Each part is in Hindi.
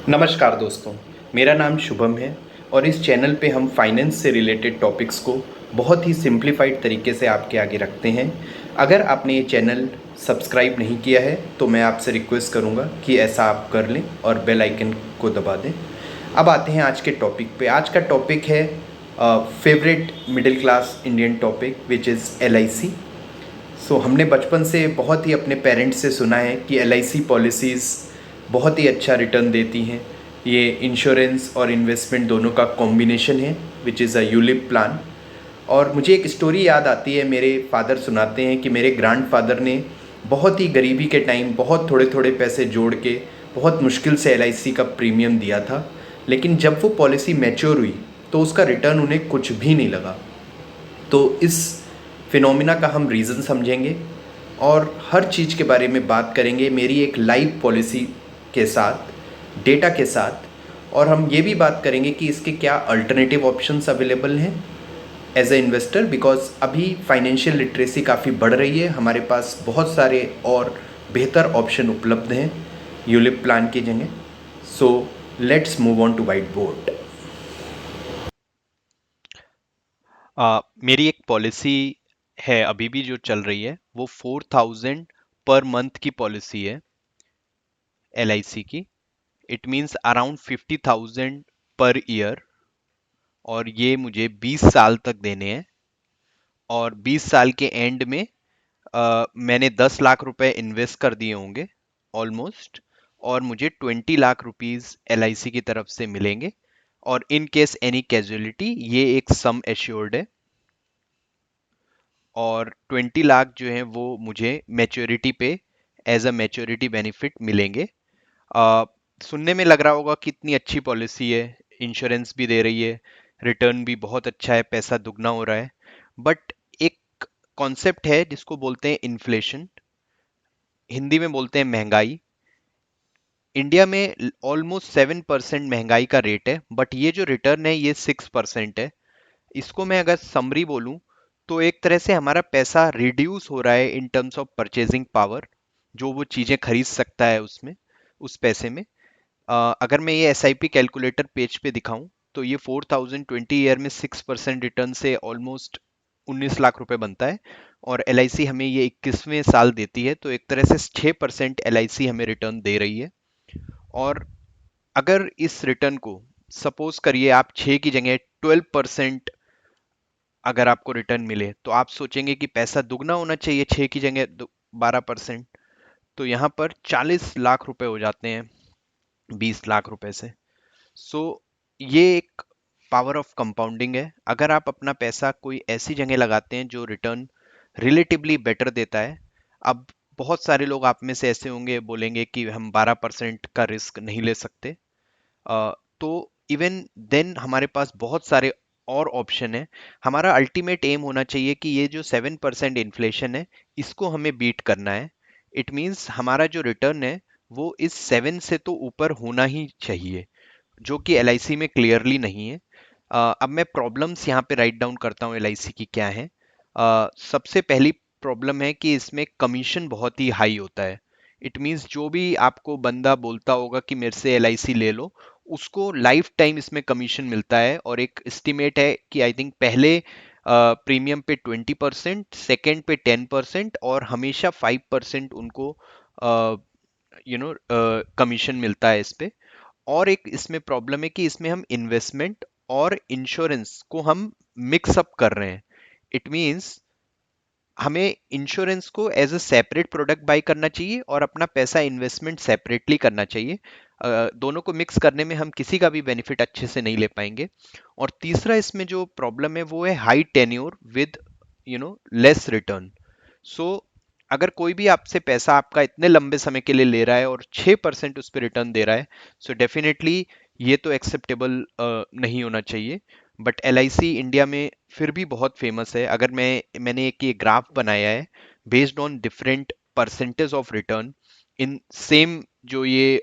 नमस्कार दोस्तों, मेरा नाम शुभम है और इस चैनल पे हम फाइनेंस से रिलेटेड टॉपिक्स को बहुत ही सिंप्लीफाइड तरीके से आपके आगे रखते हैं। अगर आपने ये चैनल सब्सक्राइब नहीं किया है तो मैं आपसे रिक्वेस्ट करूँगा कि ऐसा आप कर लें और बेल आइकन को दबा दें। अब आते हैं आज के टॉपिक पे। आज का टॉपिक है favourite middle class Indian topic which is LIC। हमने बचपन से बहुत ही अपने पेरेंट्स से सुना है कि LIC पॉलिसीज़ बहुत ही अच्छा रिटर्न देती हैं। ये इंश्योरेंस और इन्वेस्टमेंट दोनों का कॉम्बिनेशन है which is a ULIP plan. और मुझे एक स्टोरी याद आती है, मेरे फादर सुनाते हैं कि मेरे ग्रैंडफादर ने बहुत ही गरीबी के टाइम बहुत थोड़े थोड़े पैसे जोड़ के बहुत मुश्किल से LIC का प्रीमियम दिया था, लेकिन जब वो पॉलिसी मैच्योर हुई तो उसका रिटर्न उन्हें कुछ भी नहीं लगा। तो इस फिनोमिना का हम रीज़न समझेंगे और हर चीज़ के बारे में बात करेंगे मेरी एक लाइव पॉलिसी के साथ, डेटा के साथ। और हम ये भी बात करेंगे कि इसके क्या अल्टरनेटिव ऑप्शंस अवेलेबल हैं एज ए इन्वेस्टर, बिकॉज अभी फाइनेंशियल लिटरेसी काफ़ी बढ़ रही है, हमारे पास बहुत सारे और बेहतर ऑप्शन उपलब्ध हैं यूलिप प्लान की जगह। So let's move on to white board. मेरी एक पॉलिसी है अभी भी जो चल रही है, वो 4000 पर मंथ की पॉलिसी है LIC की। It means around 50,000 per year, और ये मुझे 20 साल तक देने हैं। और 20 साल के एंड में मैंने 10 लाख रुपए इन्वेस्ट कर दिए होंगे ऑलमोस्ट, और मुझे 20 लाख रुपीज LIC की तरफ से मिलेंगे। और इन केस एनी कैजुअलिटी, ये एक सम एश्योर्ड है। और 20 लाख जो है वो मुझे मैच्योरिटी पे एज अ मैच्योरिटी बेनिफिट मिलेंगे। आ, सुनने में लग रहा होगा कितनी अच्छी पॉलिसी है, इंश्योरेंस भी दे रही है, रिटर्न भी बहुत अच्छा है, पैसा दुगना हो रहा है। बट एक कॉन्सेप्ट है जिसको बोलते हैं इन्फ्लेशन, हिंदी में बोलते हैं महंगाई। इंडिया में ऑलमोस्ट 7% महंगाई का रेट है, बट ये जो रिटर्न है ये 6% है। इसको मैं अगर समरी बोलूं तो एक तरह से हमारा पैसा रिड्यूस हो रहा है in terms of purchasing power, जो वो चीज़ें खरीद सकता है उसमें, उस पैसे में। अगर मैं ये SIP कैलकुलेटर पेज पे दिखाऊं तो ये 4020 ईयर में 6% रिटर्न से ऑलमोस्ट 19 लाख रुपए बनता है। और LIC हमें ये 21वें साल देती है, तो एक तरह से 6% LIC हमें रिटर्न दे रही है। और अगर इस रिटर्न को सपोज करिए आप 6 की जगह 12% अगर आपको रिटर्न मिले, तो आप सोचेंगे कि पैसा दुगना होना चाहिए, 6 की जगह 12%। तो यहाँ पर 40 लाख रुपए हो जाते हैं 20 लाख रुपए से। सो ये एक पावर ऑफ कंपाउंडिंग है। अगर आप अपना पैसा कोई ऐसी जगह लगाते हैं जो रिटर्न रिलेटिवली बेटर देता है। अब बहुत सारे लोग आप में से ऐसे होंगे, बोलेंगे कि हम 12% का रिस्क नहीं ले सकते। तो इवन देन हमारे पास बहुत सारे और ऑप्शन है। हमारा अल्टीमेट एम होना चाहिए कि ये जो 7% इन्फ्लेशन है, इसको हमें बीट करना है। इट मीन्स हमारा जो रिटर्न है वो इस 7 से तो ऊपर होना ही चाहिए, जो कि LIC में क्लियरली नहीं है। अब मैं प्रॉब्लम्स यहाँ पे राइट डाउन करता हूँ LIC की क्या है। सबसे पहली प्रॉब्लम है कि इसमें कमीशन बहुत ही हाई होता है। इट मीन्स जो भी आपको बंदा बोलता होगा कि मेरे से LIC ले लो, उसको लाइफ टाइम इसमें कमीशन मिलता है। और एक एस्टिमेट है कि आई थिंक पहले प्रीमियम पे 20%, सेकेंड पे 10%, और हमेशा 5% उनको कमीशन मिलता है इस पे। और एक इसमें प्रॉब्लम है कि इसमें हम इन्वेस्टमेंट और इंश्योरेंस को हम मिक्स अप कर रहे हैं। इट मींस हमें इंश्योरेंस को as a separate product buy करना चाहिए और अपना पैसा इन्वेस्टमेंट सेपरेटली करना चाहिए। दोनों को मिक्स करने में हम किसी का भी बेनिफिट अच्छे से नहीं ले पाएंगे। और तीसरा इसमें जो प्रॉब्लम है वो है high tenure with less return. So अगर कोई भी आपसे पैसा आपका इतने लंबे समय के लिए ले रहा है और 6% उस पर रिटर्न दे रहा है, सो डेफिनेटली ये तो एक्सेप्टेबल नहीं होना चाहिए। बट LIC इंडिया में फिर भी बहुत फेमस है। अगर मैंने एक ये ग्राफ बनाया है based on different percentage of return in same, जो ये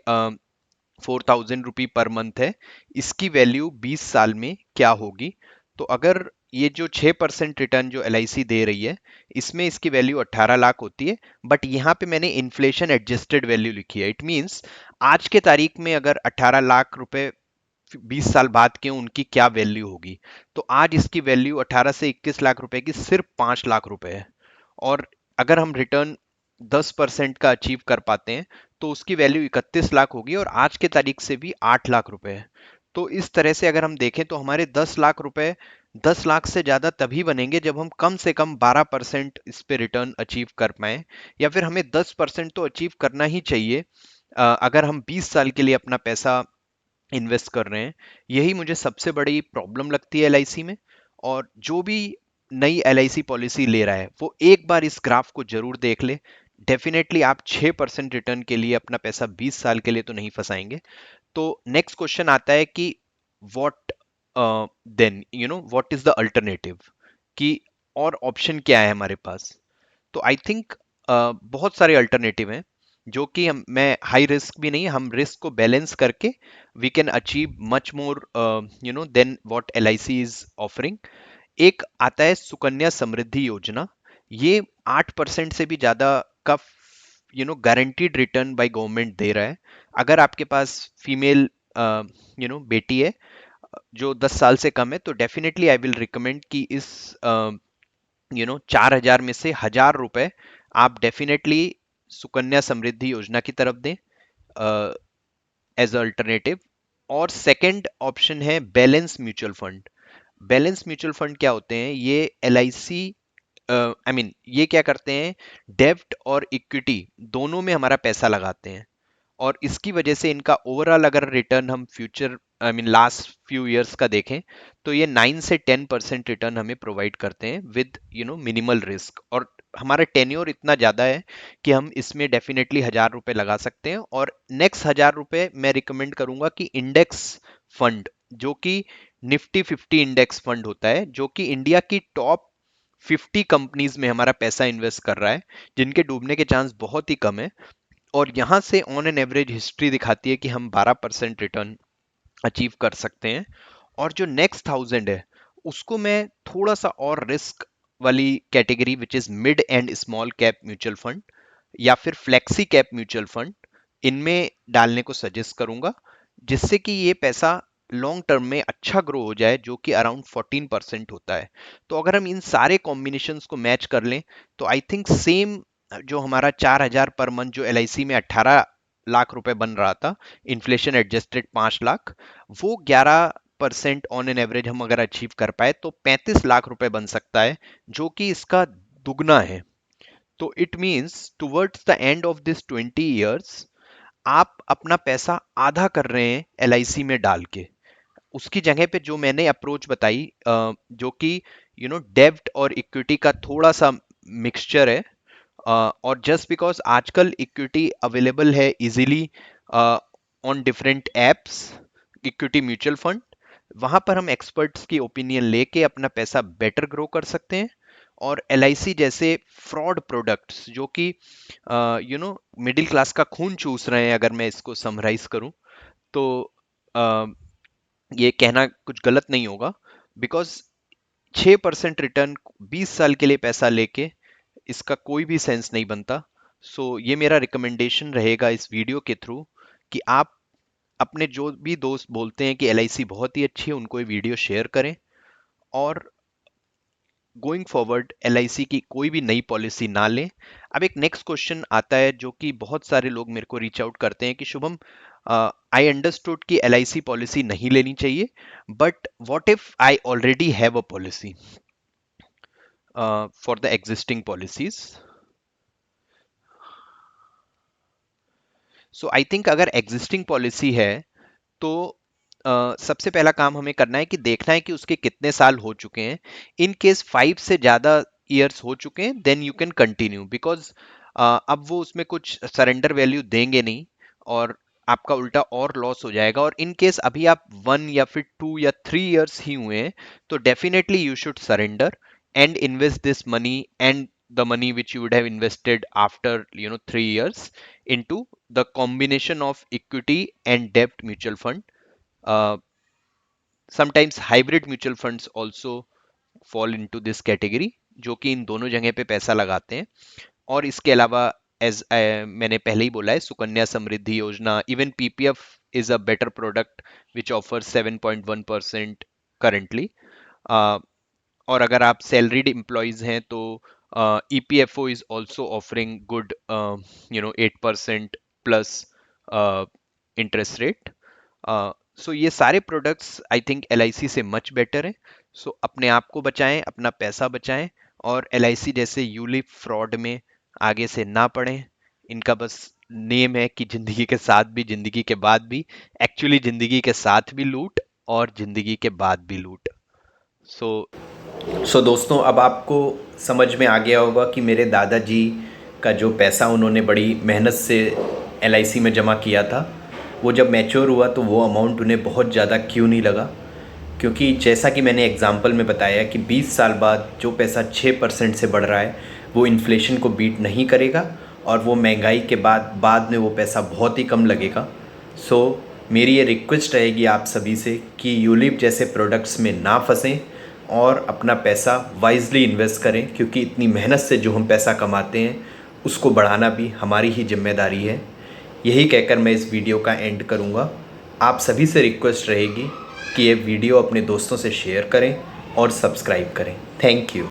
4000 रुपी पर मंथ है, इसकी वैल्यू 20 साल में क्या होगी। तो अगर ये जो 6% रिटर्न जो एल दे रही है, इसमें इसकी वैल्यू 18 लाख होती है। बट यहाँ पे मैंने इन्फ्लेशन एडजस्टेड वैल्यू लिखी है। इट मीन्स आज के तारीख में अगर 18 लाख रुपए 20 साल बाद के उनकी क्या वैल्यू होगी, तो आज इसकी वैल्यू 18 से 21 लाख रुपए की सिर्फ 5 लाख रुपए है। और अगर हम रिटर्न 10% का अचीव कर पाते हैं तो उसकी वैल्यू 31 लाख होगी, और आज के तारीख से भी 8 लाख रुपए है। तो इस तरह से अगर हम देखें तो हमारे 10 लाख रुपए 10 लाख से ज्यादा तभी बनेंगे जब हम कम से कम 12% इस पे रिटर्न अचीव कर पाए, या फिर हमें 10% तो अचीव करना ही चाहिए अगर हम 20 साल के लिए अपना पैसा इन्वेस्ट कर रहे हैं। यही मुझे सबसे बड़ी प्रॉब्लम लगती है एलआईसी में। और जो भी नई एलआईसी पॉलिसी ले रहा है वो एक बार इस ग्राफ को जरूर देख ले। डेफिनेटली आप 6% रिटर्न के लिए अपना पैसा 20 साल के लिए तो नहीं फंसाएंगे। तो नेक्स्ट क्वेश्चन आता है कि what then what is the alternative, कि और ऑप्शन क्या है हमारे पास। तो आई थिंक बहुत सारे अल्टरनेटिव हैं जो कि मैं हाई रिस्क भी नहीं, हम रिस्क को बैलेंस करके we can achieve much more than what L I C is offering. एक आता है सुकन्या समृद्धि योजना। ये 8% से भी ज्यादा का गारंटीड रिटर्न बाय गवर्नमेंट दे रहा है। अगर आपके पास फीमेल बेटी है जो 10 साल से कम है, तो डेफिनेटली आई विल रिकमेंड कि इस 4,000 में से 1,000 रुपए आप डेफिनेटली सुकन्या समृद्धि योजना की तरफ दें एज अल्टरनेटिव। और सेकंड ऑप्शन है balance mutual fund. Balance mutual fund क्या होते हैं? ये एल आई सी ये क्या करते हैं, डेब्ट और इक्विटी दोनों में हमारा पैसा लगाते हैं। और इसकी वजह से इनका ओवरऑल अगर रिटर्न हम फ्यूचर लास्ट फ्यू इयर्स का देखें, तो ये 9 से 10% रिटर्न हमें प्रोवाइड करते हैं विद मिनिमल रिस्क। और हमारा टेन्योर इतना ज़्यादा है कि हम इसमें डेफिनेटली 1,000 रुपए लगा सकते हैं। और नेक्स्ट 1,000 रुपए मैं रिकमेंड करूंगा कि इंडेक्स फंड, जो कि निफ्टी 50 इंडेक्स फंड होता है, जो कि इंडिया की टॉप 50 कंपनीज में हमारा पैसा इन्वेस्ट कर रहा है, जिनके डूबने के चांस बहुत ही कम है। और यहां से ऑन एन एवरेज हिस्ट्री दिखाती है कि हम 12% रिटर्न अचीव कर सकते हैं। और जो नेक्स्ट 1,000 है उसको मैं थोड़ा सा और रिस्क वाली category, which is mid and small cap mutual fund या फिर फ्लेक्सी कैप म्यूचुअल फंड, इनमें डालने को सजेस्ट करूंगा, जिससे कि ये पैसा लॉन्ग टर्म में अच्छा ग्रो हो जाए, जो कि अराउंड 14% होता है। तो अगर हम इन सारे कॉम्बिनेशंस को मैच कर लें, तो आई थिंक सेम जो हमारा 4,000 पर मंथ जो एल में 18 लाख रुपए बन रहा था, इन्फ्लेशन एडजस्टेड 5 लाख, वो 11% ऑन एन एवरेज हम अगर अचीव कर पाए तो 35 लाख रुपए बन सकता है, जो कि इसका दुगना है। तो it means towards the end of this 20 years आप अपना पैसा आधा कर रहे हैं एल में डाल के। उसकी जगह पे जो मैंने अप्रोच बताई, जो कि डेब्ट और इक्विटी का थोड़ा सा मिक्सचर है, और जस्ट बिकॉज आजकल इक्विटी अवेलेबल है easily on different apps, equity mutual fund, वहां पर हम एक्सपर्ट्स की ओपिनियन लेके अपना पैसा बेटर ग्रो कर सकते हैं। और एल जैसे फ्रॉड प्रोडक्ट्स, जो कि मिडिल क्लास का खून चूस रहे हैं, अगर मैं इसको समराइज करूं, तो uh, ये कहना कुछ गलत नहीं होगा। बिकॉज 6% रिटर्न 20 साल के लिए पैसा लेके इसका कोई भी सेंस नहीं बनता। सो ये मेरा रिकमेंडेशन रहेगा इस वीडियो के थ्रू, कि आप अपने जो भी दोस्त बोलते हैं कि एल बहुत ही अच्छी है, उनको ये वीडियो शेयर करें। और गोइंग फॉरवर्ड एल की कोई भी नई पॉलिसी ना लें। अब एक नेक्स्ट क्वेश्चन आता है जो कि बहुत सारे लोग मेरे को रीच आउट करते हैं कि शुभम, आई अंडरस्टूड कि एल पॉलिसी नहीं लेनी चाहिए, but what if I already have a policy for the existing policies. So I think अगर एग्जिस्टिंग पॉलिसी है तो सबसे पहला काम हमें करना है कि देखना है कि उसके कितने साल हो चुके हैं। इन केस 5 से ज़्यादा ईयर्स हो चुके हैं, then you can continue, because अब वो उसमें कुछ सरेंडर वैल्यू देंगे नहीं, और आपका उल्टा और लॉस हो जाएगा। और इन केस अभी आप 1 या फिर 2 या 3 ईयर्स ही हुए हैं, तो definitely you should surrender and invest this money and the money which you would have invested after 3 years into the combination of equity and debt mutual fund. uh, Sometimes hybrid mutual funds also fall into this category, जो कि इन दोनों जगह पे पैसा लगाते हैं। और इसके अलावा एज मैंने पहले ही बोला है, Sukanya Samriddhi Yojana, even PPF is a better product which offer 7.1% currently. और अगर आप सैलरीड एम्प्लॉयज हैं तो EPFO is also offering good 8% plus interest rate. So ये सारे प्रोडक्ट्स आई थिंक एलआईसी से मच बेटर है। सो अपने आप को बचाएं, अपना पैसा बचाएं, और एलआईसी जैसे यूलिप फ्रॉड में आगे से ना पड़ें। इनका बस नेम है कि जिंदगी के साथ भी जिंदगी के बाद भी, एक्चुअली जिंदगी के साथ भी लूट और जिंदगी के बाद भी लूट। सो सो दोस्तों, अब आपको समझ में आ गया होगा कि मेरे दादाजी का जो पैसा उन्होंने बड़ी मेहनत से एलआईसी में जमा किया था, वो जब मैच्योर हुआ तो वो अमाउंट उन्हें बहुत ज़्यादा क्यों नहीं लगा। क्योंकि जैसा कि मैंने एग्जांपल में बताया कि 20 साल बाद जो पैसा 6% से बढ़ रहा है वो इन्फ्लेशन को बीट नहीं करेगा, और वो महंगाई के बाद में वो पैसा बहुत ही कम लगेगा। सो मेरी ये रिक्वेस्ट रहेगी आप सभी से कि यूलिप जैसे प्रोडक्ट्स में ना फंसें और अपना पैसा वाइजली इन्वेस्ट करें, क्योंकि इतनी मेहनत से जो हम पैसा कमाते हैं उसको बढ़ाना भी हमारी ही जिम्मेदारी है। यही कहकर मैं इस वीडियो का एंड करूँगा। आप सभी से रिक्वेस्ट रहेगी कि ये वीडियो अपने दोस्तों से शेयर करें और सब्सक्राइब करें। Thank you.